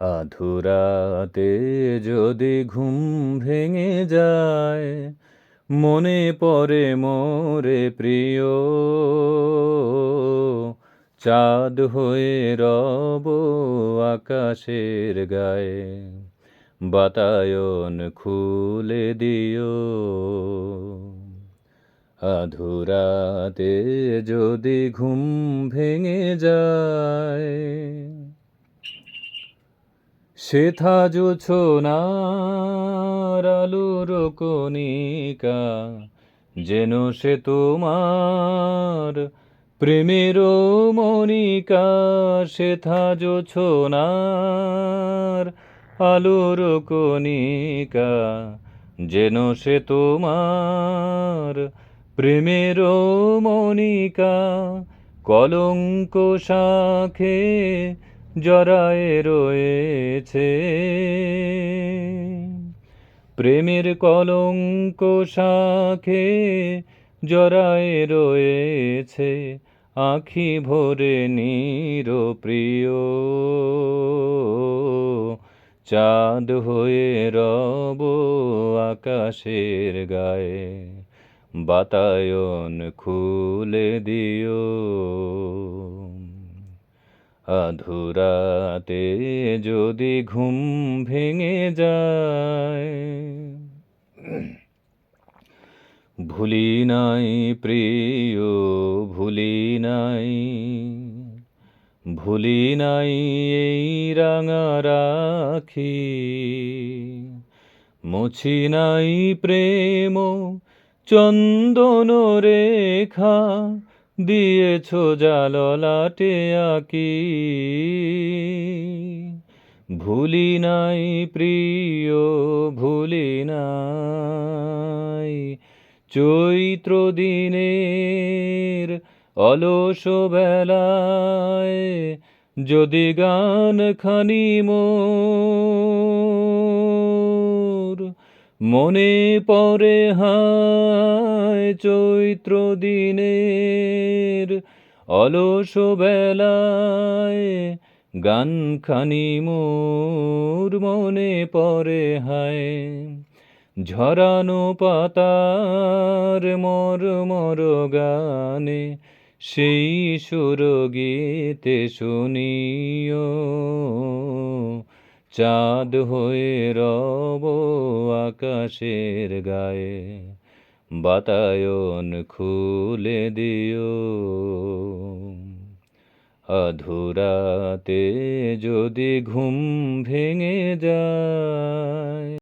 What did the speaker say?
আধুরাতে যদি ঘুম ভেঙে যায়, মনে পড়ে মোরে প্রিয়, চাঁদ হয়ে রব আকাশের গায়ে, বাতায়ন খুলে দিও। আধুরাতে যদি ঘুম ভেঙে যায়, সেথা জোছনার আলোর কণিকা, যেন সে তোমার প্রেমের মনিকা। সেথা জোছনার আলোর কণিকা, যেন সে তোমার প্রেমের মনিকা। কলঙ্ক শাখে জড়ায়ে রয়েছে, প্রেমের কলঙ্ক শাখে জড়ায়ে রয়েছে, আঁখি ভরে নিরপ্রিয়, চাঁদ হয়ে রব আকাশের গায়ে, বাতায়ন খুলে দিও। আধুরাতে যদি ঘুম ভেঙে যায়, ভুলি নাই প্রিয়, ভুলি নাই, ভুলি নাই এই রাঙা রাখি, মুছি নাই প্রেম চন্দন রেখা, দিয়েছ জাল লাটে আঁকি। ভুলি নাই প্রিয়, ভুলি নাই চৈত্র দিনের অলস বেলায়, যদি গান খানি মোর মনে পড়ে হায়। চৈত্র দিনের অলস বেলায়, গান খানি মোর মনে পড়ে হায়। ঝরানো পাতার মর গানে, সেই সুর গীতে শুনিও, চাঁদ হয়ে রব আকাশের গায়ে, বাতায়ন খুলে দিও। আধুরাতে যদি ঘুম ভেঙে যায়।